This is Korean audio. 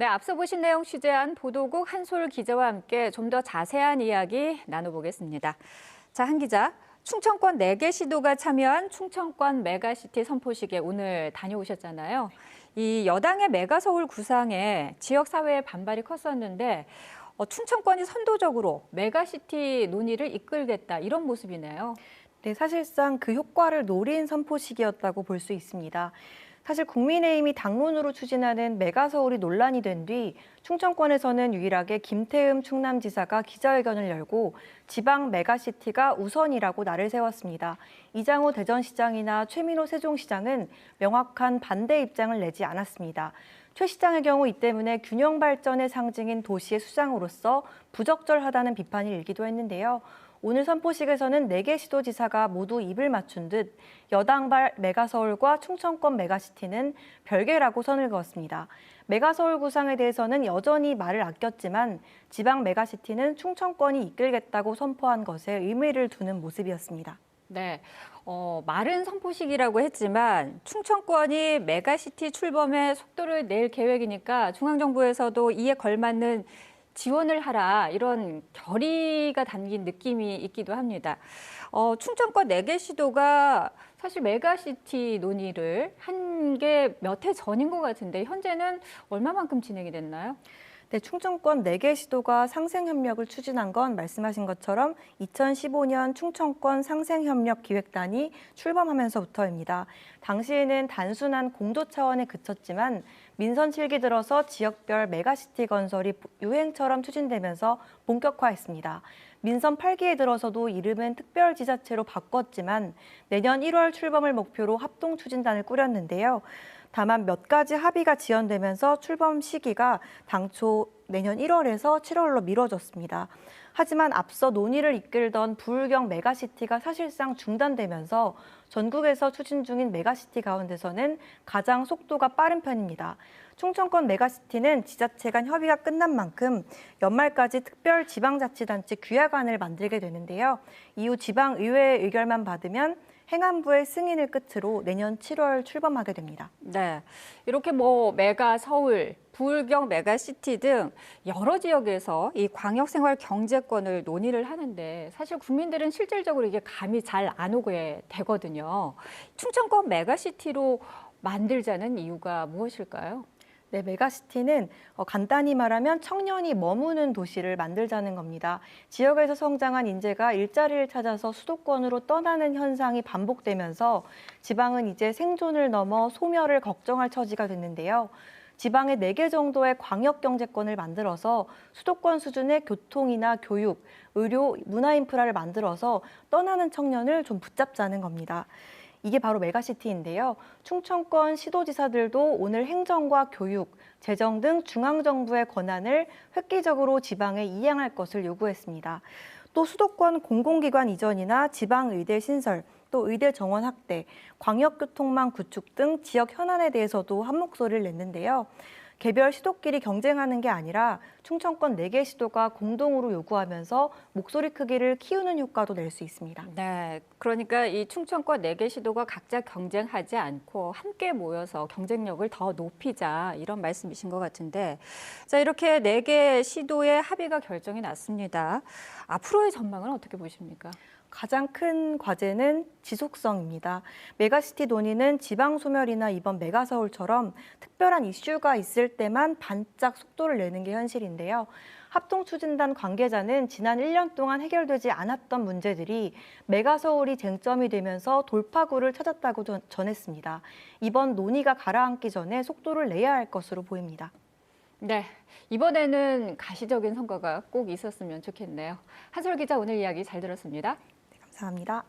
네, 앞서 보신 내용 취재한 보도국 한솔 기자와 함께 좀 더 자세한 이야기 나눠보겠습니다. 자, 한 기자, 충청권 4개 시도가 참여한 충청권 메가시티 선포식에 오늘 다녀오셨잖아요. 이 여당의 메가서울 구상에 지역사회의 반발이 컸었는데 충청권이 선도적으로 메가시티 논의를 이끌겠다 이런 모습이네요. 네, 사실상 그 효과를 노린 선포식이었다고 볼 수 있습니다. 사실 국민의힘이 당론으로 추진하는 메가서울이 논란이 된 뒤 충청권에서는 유일하게 김태흠 충남지사가 기자회견을 열고 지방 메가시티가 우선이라고 날을 세웠습니다. 이장호 대전시장이나 최민호 세종시장은 명확한 반대 입장을 내지 않았습니다. 최 시장의 경우 이 때문에 균형 발전의 상징인 도시의 수장으로서 부적절하다는 비판이 일기도 했는데요. 오늘 선포식에서는 4개 시도지사가 모두 입을 맞춘 듯 여당발 메가서울과 충청권 메가시티는 별개라고 선을 그었습니다. 메가서울 구상에 대해서는 여전히 말을 아꼈지만 지방 메가시티는 충청권이 이끌겠다고 선포한 것에 의미를 두는 모습이었습니다. 네, 말은 선포식이라고 했지만 충청권이 메가시티 출범에 속도를 낼 계획이니까 중앙정부에서도 이에 걸맞는 지원을 하라 이런 결의가 담긴 느낌이 있기도 합니다. 충청권 4개 시도가 사실 메가시티 논의를 한 게 몇 해 전인 것 같은데 현재는 얼마만큼 진행이 됐나요? 네, 충청권 4개 시도가 상생협력을 추진한 건 말씀하신 것처럼 2015년 충청권 상생협력기획단이 출범하면서부터입니다. 당시에는 단순한 공조 차원에 그쳤지만 민선 7기 들어서 지역별 메가시티 건설이 유행처럼 추진되면서 본격화했습니다. 민선 8기에 들어서도 이름은 특별지자체로 바꿨지만 내년 1월 출범을 목표로 합동추진단을 꾸렸는데요. 다만 몇 가지 합의가 지연되면서 출범 시기가 당초 내년 1월에서 7월로 미뤄졌습니다. 하지만 앞서 논의를 이끌던 부울경 메가시티가 사실상 중단되면서 전국에서 추진 중인 메가시티 가운데서는 가장 속도가 빠른 편입니다. 충청권 메가시티는 지자체 간 협의가 끝난 만큼 연말까지 특별 지방자치단체 규약안을 만들게 되는데요. 이후 지방의회의 의결만 받으면 행안부의 승인을 끝으로 내년 7월 출범하게 됩니다. 네, 이렇게 메가 서울, 부울경 메가시티 등 여러 지역에서 이 광역생활 경제권을 논의를 하는데 사실 국민들은 실질적으로 이게 감이 잘 안 오게 되거든요. 충청권 메가시티로 만들자는 이유가 무엇일까요? 네, 메가시티는 간단히 말하면 청년이 머무는 도시를 만들자는 겁니다. 지역에서 성장한 인재가 일자리를 찾아서 수도권으로 떠나는 현상이 반복되면서 지방은 이제 생존을 넘어 소멸을 걱정할 처지가 됐는데요. 지방에 4개 정도의 광역경제권을 만들어서 수도권 수준의 교통이나 교육, 의료, 문화 인프라를 만들어서 떠나는 청년을 좀 붙잡자는 겁니다. 이게 바로 메가시티인데요. 충청권 시도지사들도 오늘 행정과 교육, 재정 등 중앙정부의 권한을 획기적으로 지방에 이양할 것을 요구했습니다. 또 수도권 공공기관 이전이나 지방의대 신설, 또 의대 정원 확대, 광역교통망 구축 등 지역 현안에 대해서도 한 목소리를 냈는데요. 개별 시도끼리 경쟁하는 게 아니라 충청권 4개 시도가 공동으로 요구하면서 목소리 크기를 키우는 효과도 낼 수 있습니다. 네, 그러니까 이 충청권 4개 시도가 각자 경쟁하지 않고 함께 모여서 경쟁력을 더 높이자 이런 말씀이신 것 같은데 자, 이렇게 4개 시도의 합의가 결정이 났습니다. 앞으로의 전망은 어떻게 보십니까? 가장 큰 과제는 지속성입니다. 메가시티 논의는 지방 소멸이나 이번 메가서울처럼 특별한 이슈가 있을 때만 반짝 속도를 내는 게 현실인데요. 합동추진단 관계자는 지난 1년 동안 해결되지 않았던 문제들이 메가서울이 쟁점이 되면서 돌파구를 찾았다고 전했습니다. 이번 논의가 가라앉기 전에 속도를 내야 할 것으로 보입니다. 네, 이번에는 가시적인 성과가 꼭 있었으면 좋겠네요. 한솔 기자 오늘 이야기 잘 들었습니다. 네, 감사합니다.